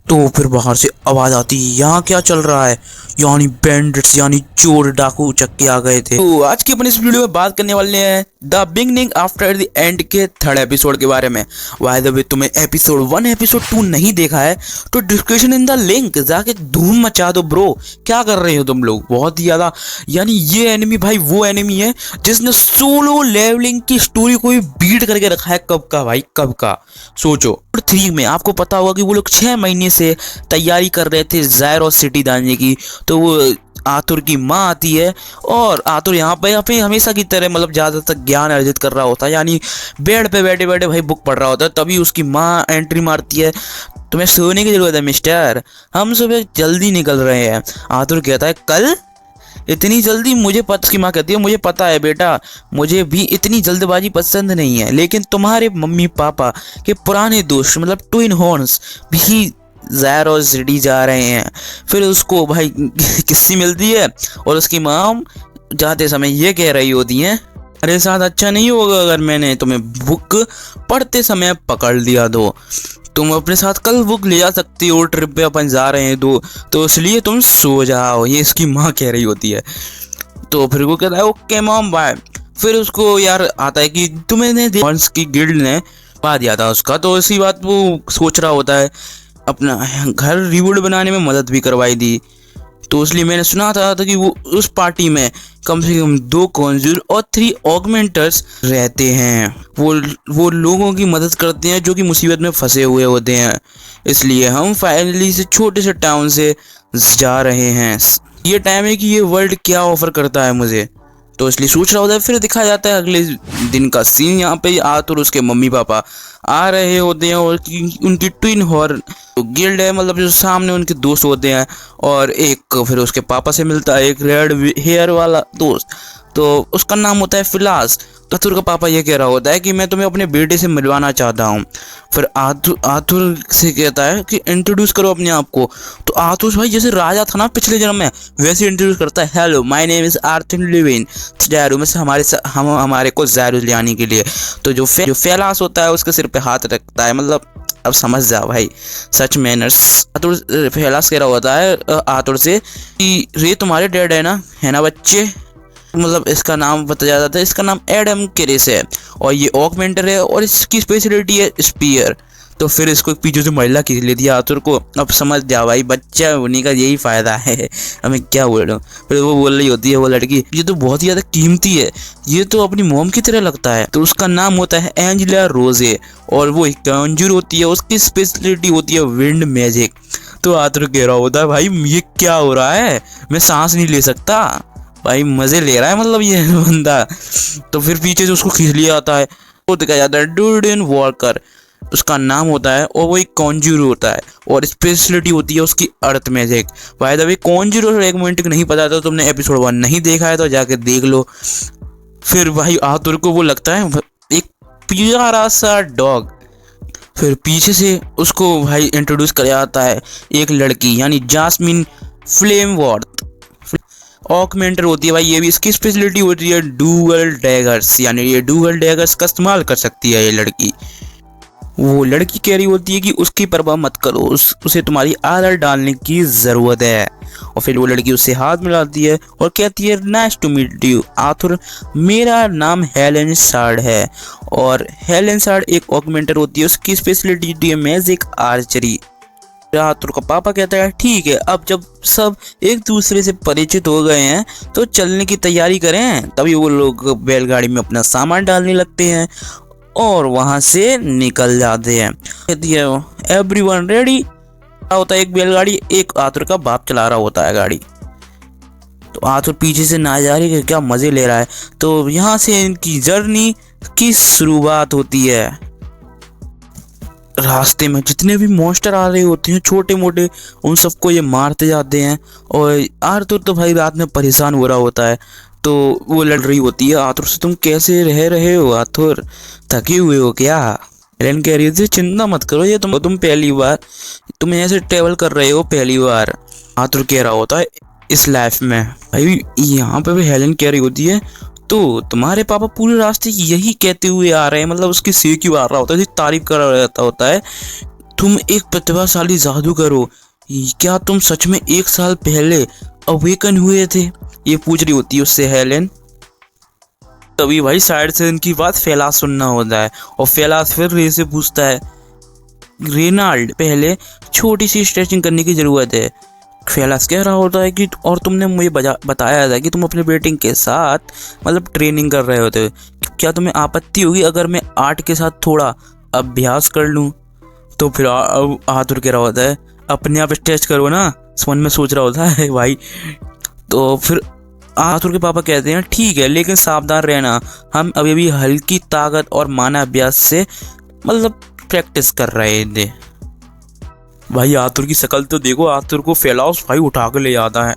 तो फिर बाहर से आवाज आती है, यहाँ क्या चल रहा है? यानी बैंडिट्स यानी चोर डाकू उचक के आ गए थे। तो आज की अपनी इस वीडियो में बात करने वाले हैं the beginning after the end के थर्ड एपिसोड के बारे में। बाय द वे, तुम्हें एपिसोड 1 एपिसोड 2 नहीं देखा है तो डिस्क्रिप्शन इन द लिंक जाके धूम मचा दो ब्रो। क्या कर रहे हो तुम लोग? बहुत ही ज्यादा, यानी ये एनिमी भाई वो एनिमी है जिसने सोलो लेवलिंग की स्टोरी को भी बीट करके रखा है। कब का भाई, कब का? सोचो 3 में आपको पता होगा कि वो लोग 6 महीने से तैयारी कर रहे थे ज़ायरोस सिटी जाने की। तो वो आतुर की माँ आती है और आतुर यहाँ पे हमेशा की तरह मतलब ज़्यादातर ज्ञान अर्जित कर रहा होता है, यानी बेड पे बैठे बैठे भाई बुक पढ़ रहा होता है। तभी उसकी माँ एंट्री मारती है, तुम्हें सोने की जरूरत है मिस्टर, हम सुबह जल्दी निकल रहे हैं। आतुर कहता है कल इतनी जल्दी? मुझे उसकी माँ कहती है मुझे पता है बेटा, मुझे भी इतनी जल्दबाजी पसंद नहीं है, लेकिन तुम्हारे मम्मी पापा के पुराने दोस्त मतलब ट्विन हॉर्न्स भी ज़ायरोस सिटी जा रहे हैं। फिर उसको भाई किस्सी मिलती है और उसकी माँ जाते समय ये कह रही होती है, मेरे साथ अच्छा नहीं होगा अगर मैंने तुम्हें बुक पढ़ते समय पकड़ लिया तुम अपने साथ कल बुक ले जा सकती हो, ट्रिप पे अपन जा रहे हैं तो इसलिए तुम सो जाओ, ये इसकी माँ कह रही होती है। तो फिर वो कहता है ओके मॉम बाय। फिर उसको यार आता है कि तुम्हें हॉर्न्स की गिल्ड ने पा दिया था उसका, तो इसी बात वो सोच रहा होता है, अपना घर रिबूट बनाने में मदद भी करवाई दी। तो इसलिए मैंने सुना था कि वो उस पार्टी में कम से कम 2 कॉन्जूर और 3 ऑगमेंटर्स रहते हैं। वो लोगों की मदद करते हैं जो कि मुसीबत में फंसे हुए होते हैं। इसलिए हम फाइनली से छोटे से टाउन से जा रहे हैं। ये टाइम है कि ये वर्ल्ड क्या ऑफर करता है मुझे, तो इसलिए सोच रहा होता है। फिर दिखाया जाता है अगले दिन का सीन। यहाँ पे आतुर उसके मम्मी पापा आ रहे होते हैं और उनकी ट्विन हॉर्न गिल्ड है, मतलब जो सामने उनके दोस्त होते हैं। और एक फिर उसके पापा से मिलता है एक रेड हेयर वाला दोस्त, तो उसका नाम होता है फिलास। आतुर का पापा ये कह रहा होता है कि मैं तुम्हें अपने बेटे से मिलवाना चाहता हूँ। फिर आतुर से कहता है कि इंट्रोड्यूस करो अपने आप को। तो आतुर भाई जैसे राजा था ना पिछले जन्म में, वैसे इंट्रोड्यूस करता है, hello my name is Arthur लिविन ज़ायरो में से हमारे को ज़ायरो ले आने के लिए। तो जो फैलास होता है उसके सिर पे हाथ रखता है, मतलब अब समझ जा भाई सच मैनर्स। आतुर फैलास कह रहा होता है आतुर से कि रे तुम्हारे डैड है ना बच्चे, मतलब इसका नाम बताया जाता है, इसका नाम एडम केरेस है और ये ऑगमेंटर है और इसकी स्पेशलिटी है स्पीयर। तो फिर इसको पीछे से महिला खींच लेती है आतुर को। अब समझ जा भाई, बच्चा होने का यही फायदा है, हमें क्या बोल रहा हूँ। फिर वो बोल रही होती है वो लड़की, ये तो बहुत ही ज़्यादा कीमती है, ये तो अपनी मोम की तरह लगता है। तो उसका नाम होता है एंजेला रोजे और वो एक कॉन्जूर होती है, उसकी स्पेशलिटी होती है विंड मैजिक। तो आतुर कह रहा होता है भाई ये क्या हो रहा है, मैं सांस नहीं ले सकता भाई, मजे ले रहा है मतलब ये बंदा। तो फिर पीछे से उसको खींच लिया जाता है, वो दिखाया जाता है डूडन वॉकर उसका नाम होता है और वो एक कॉन्ज्यूर होता है और स्पेशलिटी होती है उसकी अर्थ मैजिक। बाय द वे कॉन्ज्यूर और एगमेंटिक नहीं पता था, तुमने एपिसोड 1 नहीं देखा है तो जाके देख लो। फिर भाई आतुर को वो लगता है एक प्यारा सा डॉग। फिर पीछे से उसको भाई इंट्रोड्यूस किया जाता है एक लड़की, यानी जास्मिन फ्लेमवर्थ ऑगमेंटर होती है भाई। ये भी इसकी स्पेशलिटी होती है डुअल डैगर्स, यानी ये डुअल डैगर्स का इस्तेमाल कर सकती है ये लड़की। वो लड़की कह रही होती है कि उसकी परवाह मत करो, उसे तुम्हारी आदत डालने की ज़रूरत है। और फिर वो लड़की उससे हाथ मिलाती है और कहती है नाइस टू मीट यू आथुर, मेरा नाम हेलेन सार्ड है। और हेलेन सार्ड एक ऑगमेंटर होती है, उसकी स्पेशलिटी होती है मैजिक आर्चरी। आतुर का पापा कहता है ठीक है, अब जब सब एक दूसरे से परिचित हो गए हैं तो चलने की तैयारी करें। तभी वो लोग बैलगाड़ी में अपना सामान डालने लगते हैं और वहां से निकल जाते हैं। कहती है एवरीवन रेडी होता है एक बैलगाड़ी, एक आतुर का बाप चला रहा होता है गाड़ी। तो आतुर पीछे से नजारे के क्या मजे ले रहा है। तो यहाँ से इनकी जर्नी की शुरुआत होती है। रास्ते में जितने भी मॉन्स्टर आ रहे होते हैं छोटे मोटे, उन सबको ये मारते जाते हैं। और आतुर तो भाई रात में परेशान हो रहा होता है, तो वो लड़ रही होती है आतुर से, तुम कैसे रह रहे हो आतुर, थके हुए हो क्या? हेलेन कह रही थी चिंता मत करो, ये तुम पहली बार तुम ऐसे ट्रेवल कर रहे हो पहली बार। आतुर कह रहा होता है इस लाइफ में। भाई यहाँ पे भी हेलेन कह रही होती है तो तुम्हारे पापा पूरे रास्ते यही कहते हुए आ रहे हैं, मतलब उसकी सी क्यों आ रहा होता है, तारीफ कर रहा रहता होता है तुम एक प्रतिभाशाली जादूगर हो, क्या तुम सच में 1 साल पहले अवेकन हुए थे? ये पूछ रही होती है उससे हेलेन। तभी भाई साइड से इनकी बात फैलास सुनना होता है और फैलास फिर रे से पूछता है, रेनाल्ड पहले छोटी सी स्ट्रेचिंग करने की ज़रूरत है। फैलास कह रहा होता है कि और तुमने मुझे बताया था कि तुम अपने बेटिंग के साथ मतलब ट्रेनिंग कर रहे होते, क्या तुम्हें आपत्ति होगी अगर मैं आर्ट के साथ थोड़ा अभ्यास कर लूँ? तो फिर आतुर कह रहा होता है, अपने आप स्ट्रेच करो ना, मन में सोच रहा होता है भाई। तो फिर आतुर के पापा कहते हैं, ठीक है लेकिन सावधान रहना, हम अभी भी हल्की ताकत और माना अभ्यास से मतलब प्रैक्टिस कर रहे थे। भाई आतुर की शक्ल तो देखो, आतुर को फैलास भाई उठा के ले जाता है।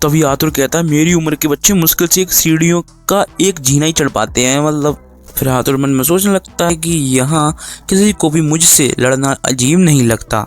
तभी आतुर कहता है, मेरी उम्र के बच्चे मुश्किल से एक सीढ़ियों का एक जीना ही चढ़ पाते हैं मतलब। फिर आतुर मन में सोचने लगता है कि यहाँ किसी को भी मुझसे लड़ना अजीब नहीं लगता।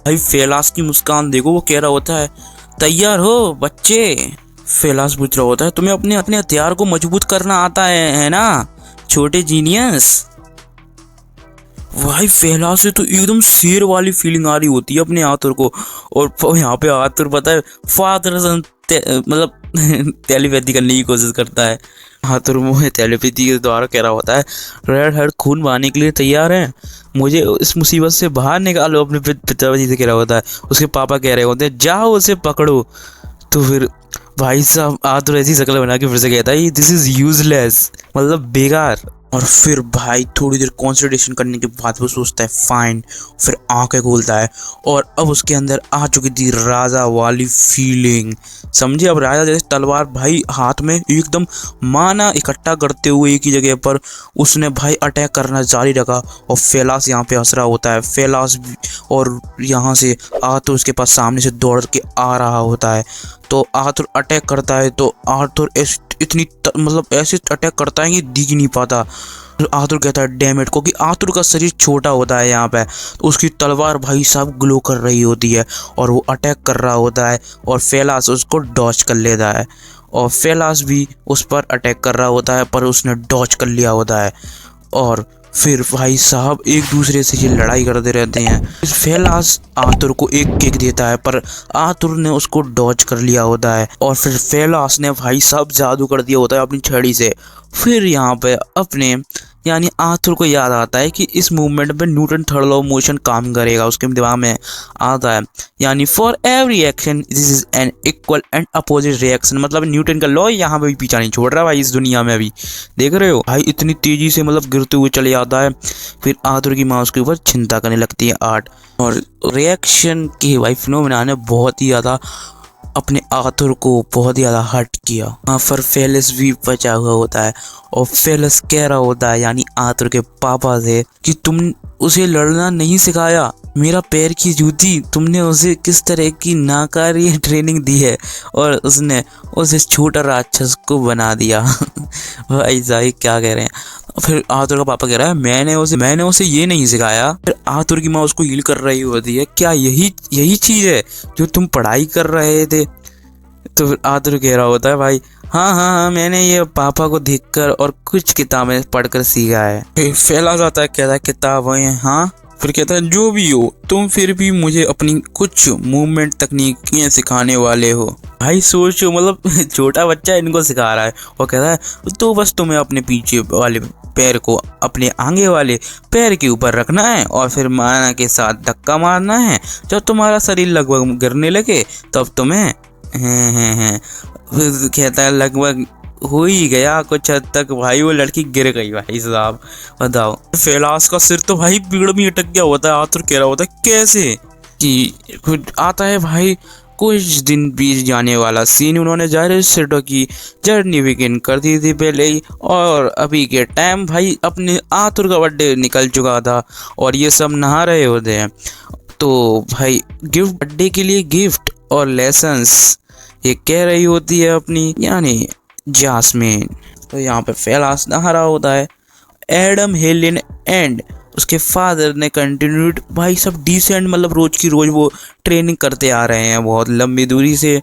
भाई फैलास की मुस्कान देखो, वो कह रहा होता है, तैयार हो बच्चे? फैलास पूछ रहा होता है, तुम्हें अपने अपने हथियार को मजबूत करना आता है ना छोटे जीनियस? भाई फैलास से तो एकदम शेर वाली फीलिंग आ रही होती है अपने आतुर को। और यहाँ पे आतुर पता है फादर मतलब टेलीपैथी करने की कोशिश करता है। आतुर मुझे टेलीपैथी के द्वारा कह रहा होता है, रेड हेड खून बहाने के लिए तैयार है, मुझे इस मुसीबत से बाहर निकालो। अपने पिताजी से कह रहा होता है। उसके पापा कह रहे होते हैं, जाओ उसे पकड़ो। तो फिर भाई साहब आतुर ऐसी शक्ल बना के फिर से कहता है, दिस इज यूजलेस, मतलब बेकार। और फिर भाई थोड़ी देर कंसंट्रेशन करने के बाद वो सोचता है फाइन, फिर आंखें खोलता है और अब उसके अंदर आ चुकी थी राजा वाली फीलिंग। समझे, अब राजा जैसे तलवार भाई हाथ में एकदम माना इकट्ठा करते हुए एक ही जगह पर उसने भाई अटैक करना जारी रखा। और फैलास यहाँ पे हंस रहा होता है। फैलास और यहाँ से आतुर उसके पास सामने से दौड़ के आ रहा होता है। तो आतुर अटैक करता है तो आतुर इतनी मतलब ऐसे अटैक करता है कि दिख नहीं पाता। तो आतुर कहता है डैम इट, क्योंकि आतुर का शरीर छोटा होता है यहाँ पे, तो उसकी तलवार भाई साहब ग्लो कर रही होती है और वो अटैक कर रहा होता है और फैलास उसको डॉच कर लेता है। और फैलास भी उस पर अटैक कर रहा होता है पर उसने डॉच कर लिया होता है। और फिर भाई साहब एक दूसरे से ये लड़ाई करते रहते हैं। फैलास आतुर को एक किक देता है पर आतुर ने उसको डॉच कर लिया होता है। और फिर फैलास ने भाई साहब जादू कर दिया होता है अपनी छड़ी से। फिर यहाँ पे अपने यानी आतुर को याद आता है कि इस मूवमेंट में Newton third law of motion काम करेगा। उसके दिमाग में आता है यानी for every action this is an equal and opposite reaction, मतलब न्यूटन का लॉ यहाँ पे भी पीछा नहीं छोड़ रहा भाई इस दुनिया में। अभी देख रहे हो भाई इतनी तेजी से मतलब गिरते हुए चले जाता है। फिर आतुर की माँ उसके ऊपर चिंता करने लगती है आर्ट। और रिएक्शन के भाई फिनोमेना ने बहुत ही ज़्यादा अपने आतुर को बहुत ही ज़्यादा हर्ट किया। वहाँ पर फेलिस भी बचा हुआ होता है और फेलिस कह रहा होता है यानी आतुर के पापा से कि तुम उसे लड़ना नहीं सिखाया, मेरा पैर की जूती, तुमने उसे किस तरह की नाकारी ट्रेनिंग दी है और उसने उसे छोटा राक्षस को बना दिया। भाई साहब क्या कह रहे हैं। फिर आतुर का पापा कह रहा है मैंने उसे ये नहीं सिखाया। फिर आतुर की माँ उसको हील कर रही होती है, क्या यही चीज़ है जो तुम पढ़ाई कर रहे थे? तो फिर आतुर कह रहा होता है भाई हाँ मैंने ये पापा को देखकर और कुछ किताबें पढ़कर सीखा है। फिर फैला जाता है, कहता है किताबें? हाँ। फिर कहता है जो भी हो तुम फिर भी मुझे अपनी कुछ मूवमेंट तकनीकें सिखाने वाले हो। भाई सोचो मतलब छोटा बच्चा इनको सिखा रहा है और कहता है तो बस तुम्हें अपने पीछे वाले पैर को अपने आगे वाले पैर के ऊपर रखना है और फिर माना के साथ धक्का मारना है। जब तुम्हारा शरीर लगभग गिरने लगे तब तुम्हें कहता है लगभग हो ही गया कुछ हद तक। भाई वो लड़की गिर गई भाई साहब, बताओ। फैलास का सिर तो भाई पेड़ में अटक गया होता है। आतुर कह रहा होता है कैसे कि आता है भाई कुछ दिन बीत जाने वाला सीन। उन्होंने जाहिर सेटो की जर्नी बिगिन कर दी थी पहले ही और अभी के टाइम भाई अपने आतुर का बर्थडे निकल चुका था और ये सब नहा रहे होते हैं। तो भाई गिफ्ट बर्थडे के लिए गिफ्ट और लेसन्स ये कह रही होती है अपनी यानी जास्मिन। तो यहाँ पे फैलास नहा रहा होता है। एडम, हेलेन एंड उसके फादर ने कंटिन्यूड भाई सब डिसेंट मतलब रोज की रोज वो ट्रेनिंग करते आ रहे हैं बहुत लंबी दूरी से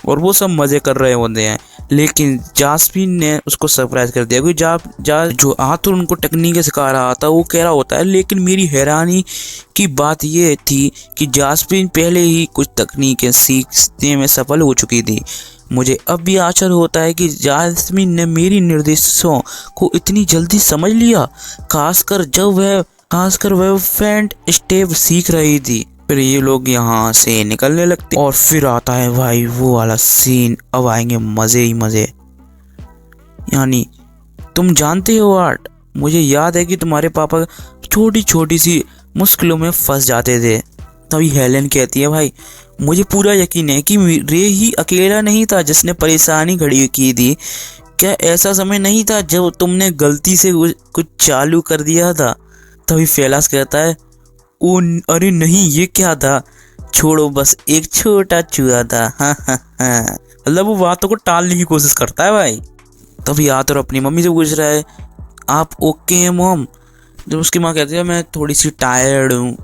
और वो सब मज़े कर रहे होते हैं। लेकिन जास्मिन ने उसको सरप्राइज कर दिया क्योंकि जो आतुर उनको टेक्निक सिखा रहा था वो कह रहा होता है। लेकिन मेरी हैरानी की बात ये थी कि जास्मिन पहले ही कुछ तकनीकें सीखने में सफल हो चुकी थी। मुझे अब भी आश्चर्य होता है कि जास्मिन ने मेरी निर्देशों को इतनी जल्दी समझ लिया, खासकर वह फेंट स्टेप सीख रही थी। फिर ये लोग यहाँ से निकलने लगते और फिर आता है भाई वो वाला सीन। अब आएंगे मजे ही मजे। यानी तुम जानते हो आर्ट, मुझे याद है कि तुम्हारे पापा छोटी छोटी सी मुश्किलों में फंस जाते थे। तभी हेलेन कहती है भाई मुझे पूरा यकीन है कि रे ही अकेला नहीं था जिसने परेशानी खड़ी की थी। क्या ऐसा समय नहीं था जब तुमने गलती से कुछ चालू कर दिया था? तभी फैलास कहता है ओ अरे नहीं, ये क्या था, छोड़ो, बस एक छोटा चूहा था। हाँ हाँ हाँ, मतलब वो बातों को टालने की कोशिश करता है भाई। तभी आतर अपनी मम्मी से पूछ रहा है आप ओके हैं मॉम? जब उसकी माँ कहती है मैं थोड़ी सी टायर्ड हूँ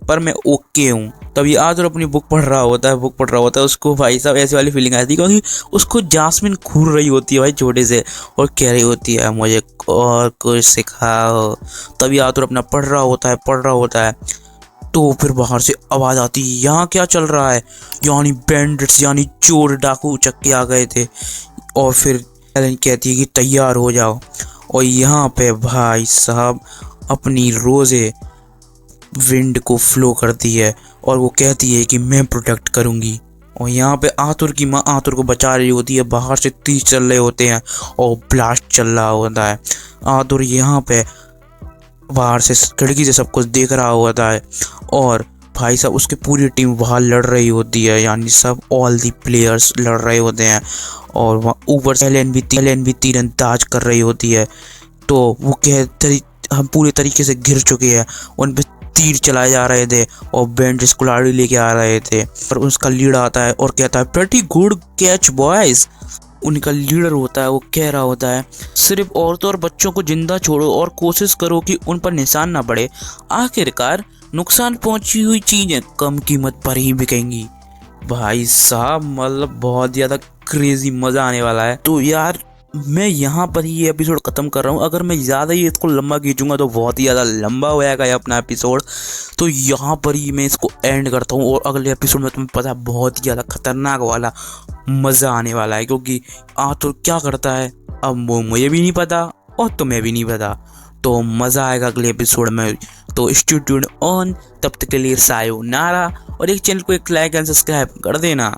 पर मैं ओके हूँ। तभी आतर अपनी बुक पढ़ रहा होता है उसको भाई साहब ऐसी वाली फीलिंग आती है क्योंकि उसको जास्मिन घूर रही होती है भाई छोटे से और कह रही होती है मुझे और कुछ सिखाओ। तभी आतर अपना पढ़ रहा होता है तो फिर बाहर से आवाज़ आती है यहाँ क्या चल रहा है? यानी बैंडिट्स यानी चोर डाकू चक्के आ गए थे। और फिर हेलेन कहती है कि तैयार हो जाओ। और यहाँ पे भाई साहब अपनी रोज़े विंड को फ्लो करती है और वो कहती है कि मैं प्रोटेक्ट करूँगी। और यहाँ पे आतुर की माँ आतुर को बचा रही होती है। बाहर से तीर चल रहे होते हैं और ब्लास्ट चल रहा होता है। आतुर यहाँ पे बाहर से खिड़की से सब कुछ देख रहा होता है और भाई साहब उसकी पूरी टीम बाहर लड़ रही होती है, यानी सब ऑल दी प्लेयर्स लड़ रहे होते हैं। और वहाँ ऊपर से हेलेन भी तीरंदाज कर रही होती है। तो वो कहते हम पूरे तरीके से घिर चुके हैं, उन पे तीर चलाए जा रहे थे और बैंड कुल्हाड़ी लेके आ रहे थे। और उसका लीडर आता है और कहता है प्रेटी गुड कैच बॉयज। उनका लीडर होता है वो कह रहा होता है सिर्फ औरतों और बच्चों को जिंदा छोड़ो और कोशिश करो कि उन पर निशान ना पड़े। आखिरकार नुकसान पहुंची हुई चीजें कम कीमत पर ही बिकेंगी। भाई साहब मतलब बहुत ज़्यादा क्रेजी मज़ा आने वाला है। तो यार मैं यहाँ पर ही ये एपिसोड ख़त्म कर रहा हूँ। अगर मैं ज़्यादा ही इसको लंबा खींचूंगा तो बहुत ही ज़्यादा लंबा हो जाएगा ये अपना एपिसोड। तो यहाँ पर ही मैं इसको एंड करता हूँ और अगले एपिसोड में तुम्हें पता है बहुत ही ज़्यादा खतरनाक वाला मज़ा आने वाला है क्योंकि आतुर क्या करता है अब वो मुझे भी नहीं पता और तुम्हें भी नहीं पता। तो मज़ा आएगा अगले एपिसोड में। तो स्टे ट्यून्ड ऑन, तब तक के लिए सायोनारा और एक चैनल को एक लाइक एंड सब्सक्राइब कर देना।